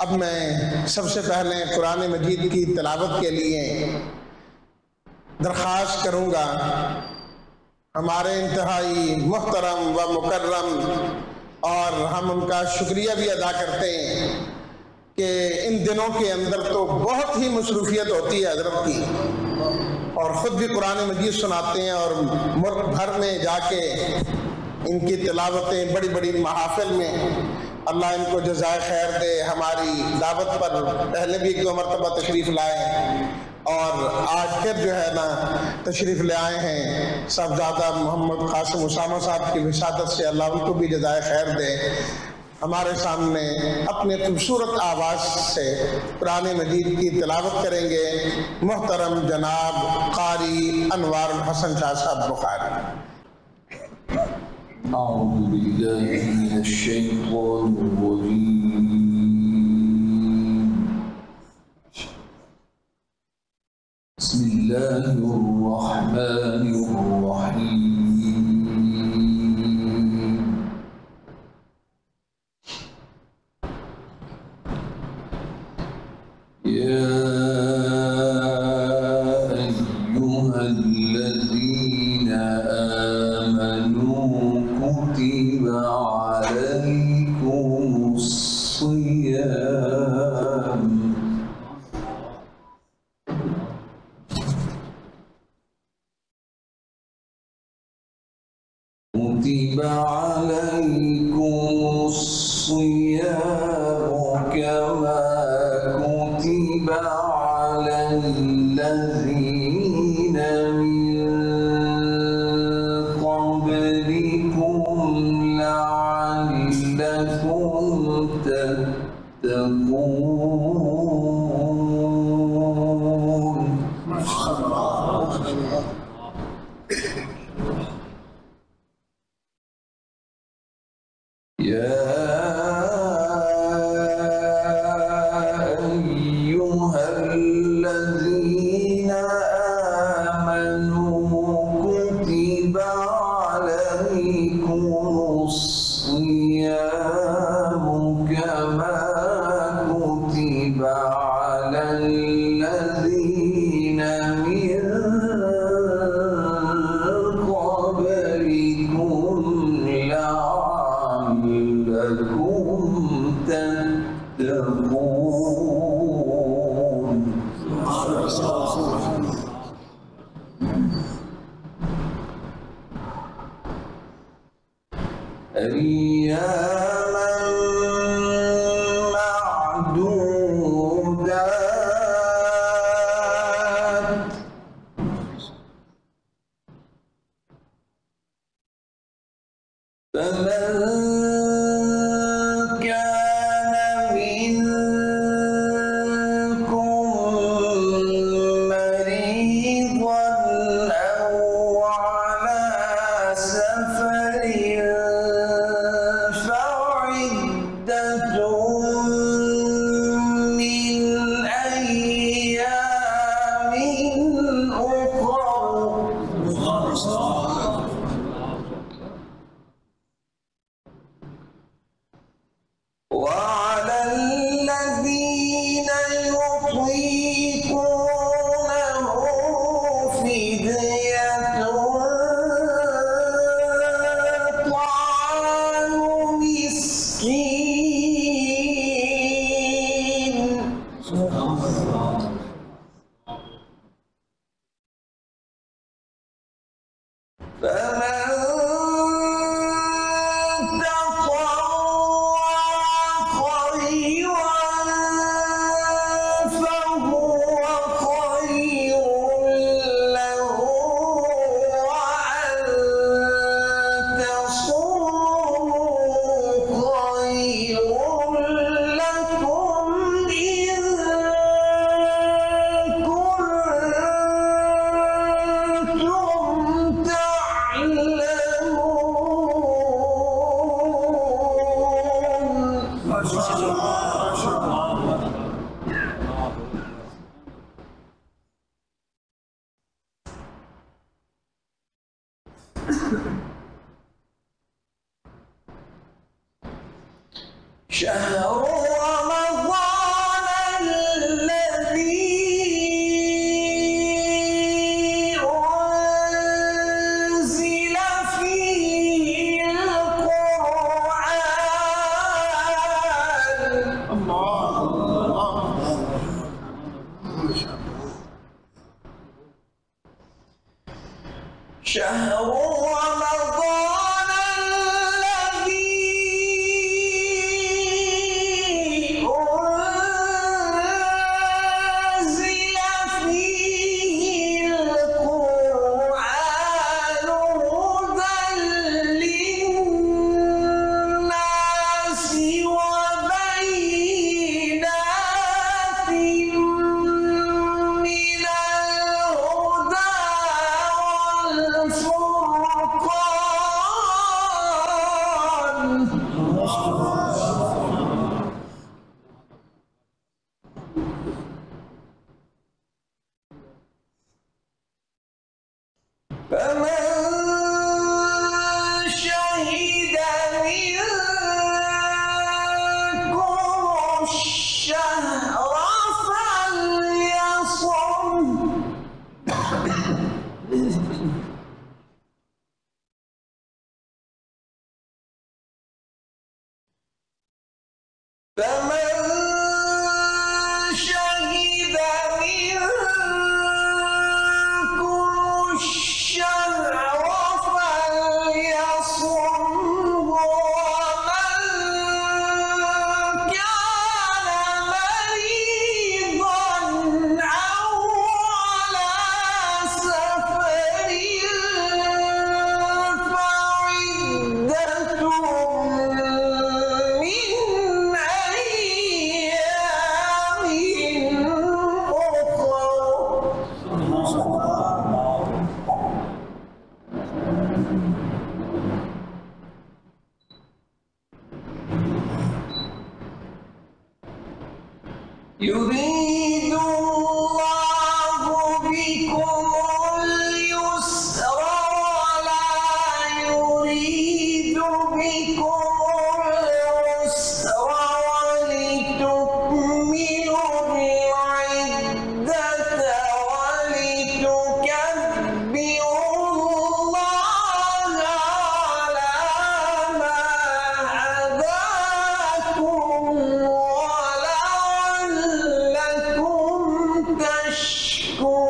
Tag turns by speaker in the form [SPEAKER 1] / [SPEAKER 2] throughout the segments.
[SPEAKER 1] अब मैं सबसे पहले कुरान मजीद की तिलावत के लिए दरख्वास्त करूँगा हमारे इंतहाई मुहतरम व मुकर्रम, और हम उनका शुक्रिया भी अदा करते हैं कि इन दिनों के अंदर तो बहुत ही मसरूफियत होती है हज़रत की, और ख़ुद भी कुरान मजीद सुनाते हैं और मुल्क भर में जाके इनकी तिलावतें बड़ी बड़ी महाफिल में, अल्लाह इनको जज़ाए खैर दे। हमारी दावत पर पहले भी एक दो मरतबा तशरीफ़ लाए और आज फिर जो है ना तशरीफ़ ले आए हैं साहबजादा मोहम्मद कासिम उसामा साहब की विसादत से, अल्लाह उनको भी जज़ाए खैर दे। हमारे सामने अपने खूबसूरत आवाज़ से कुरान मजीद की तिलावत करेंगे मोहतरम जनाब कारी अनवारुल हसन शाह साहब बुखारी।
[SPEAKER 2] أعوذ بالله من الشيطان الرجيم بسم الله الرحمن الرحيم يا أيها الذين آمنوا كتب عليكم الصيام كتب عليكم الصيام كما كتب على الذين من قبلكم لعلكم تتقون. يا أيها الذين آمنوا كتب عليكم الصيام كما كتب على الذين من قبلكم لعلكم تتقون. أياما معدودات فمن شهر رمضان الذي أنزل فيه القرآن.
[SPEAKER 1] الله الله ما شاء الله.
[SPEAKER 2] شهر رمضان الذي أنزل فيه القرآن هدى للناس وبينات من الهدى فمن شهد منكم الشهر فليصم. فمن شهد منكم الشهر فليصمه ومن كان مريضا أو على سفر فعدة من أيام أخرى. يريد الله بكم اليسر ولا يريد بكم العسر ولتكملوا العدة ولتكبروا الله على ما هداكم ولعلكم تشكرون.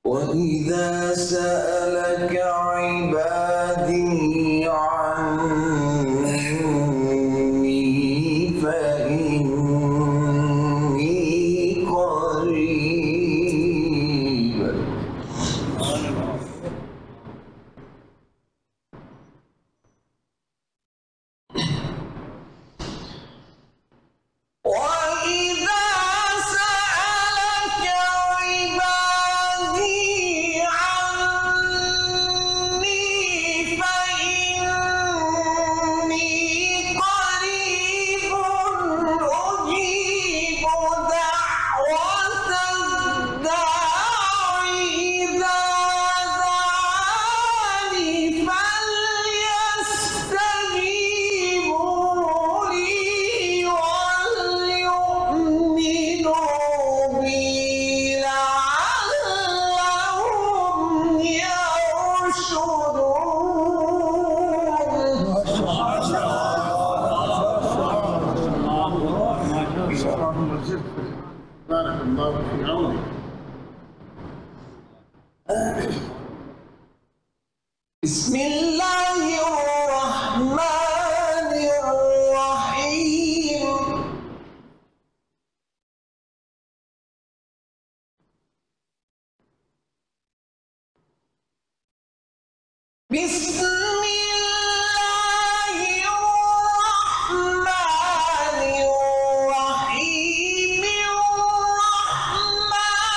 [SPEAKER 2] وإذا سألك عبادي عني فإني قريب وإذا سألك عبادي عني فإني قريب أجيب دعوة الداع إذا دعاني فليستجيبوا لي وليؤمنوا بي لعلهم يرشدون.
[SPEAKER 1] بارك الله في عونك.
[SPEAKER 2] بسم الله الرحمن الرحيم. بسم الله الرحمن الرحيم. الرحمن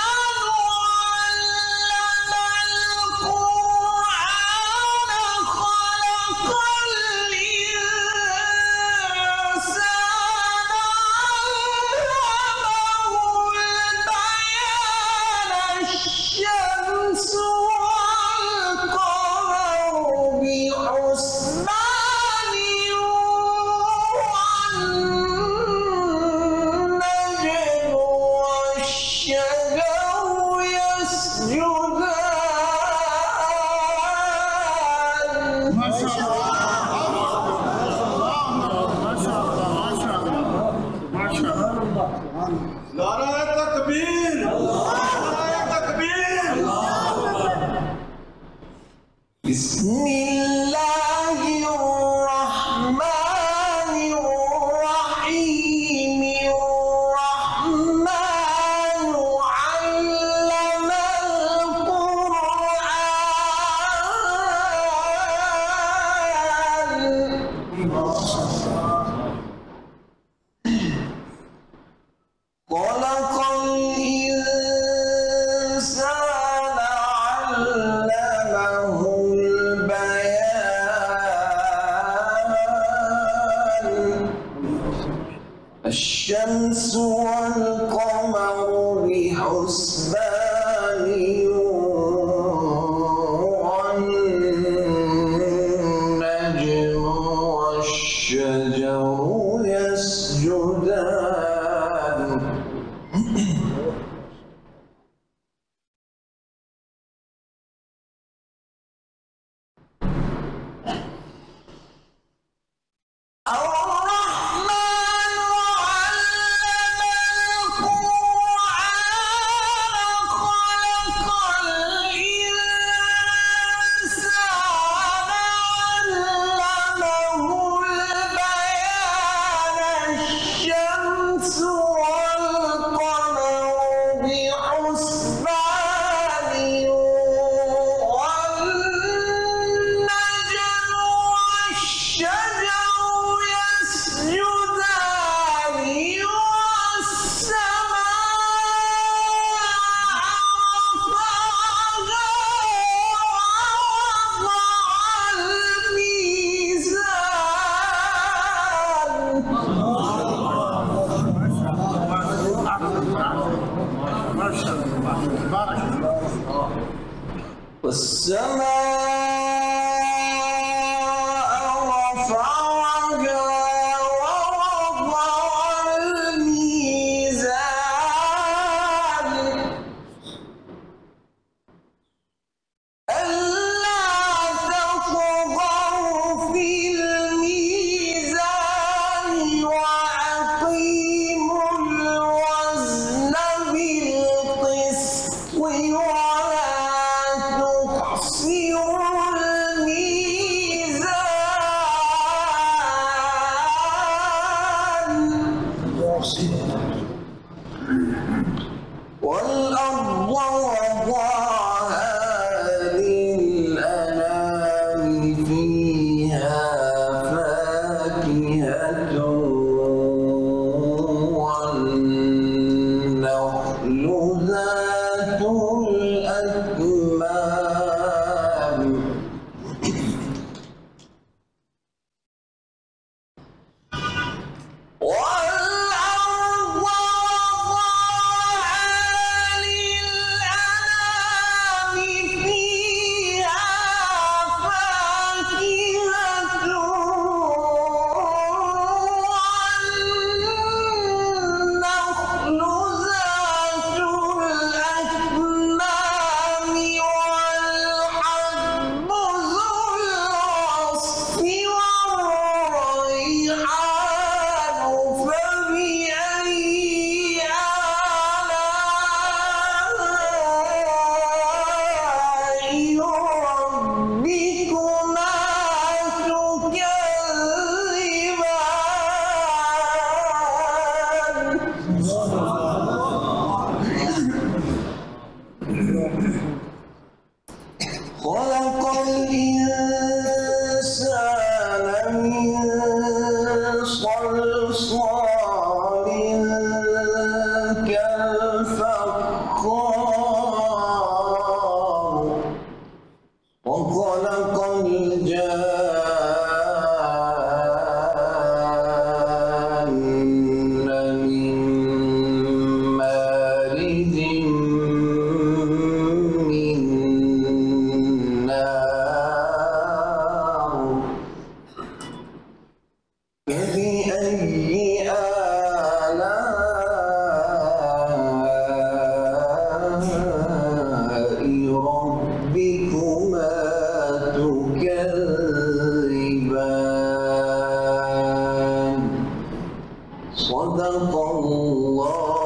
[SPEAKER 2] خلق الإنسان علمه البيان الشمس والقمر بحسبان والنجم والشجر يسجدان الرحمن علم القرآن خلق الإنسان علمه البيان الشمس والقمر بحسبان والنجم والشجر يسجدان والسماء رفعها ووضع الميزان والسماء رفعها ووضع الميزان ألا تطغوا في الميزان وأقيموا الوزن بالقسط ولا تخسروا الميزان والأرض وضعها للأنام فيها فاكهة والنخل ذات الأكمام والأرض وضعها للأنام فيها فاكهة والنخل ذات الأكمام والحب ذو العصف والريحان فبأي آلاء ربكما تكذبان خلق الإنسان من صلصال كالفخار وخلق الجان من مارج من نار فبأي آلاء ربكما تكذبان صدق الله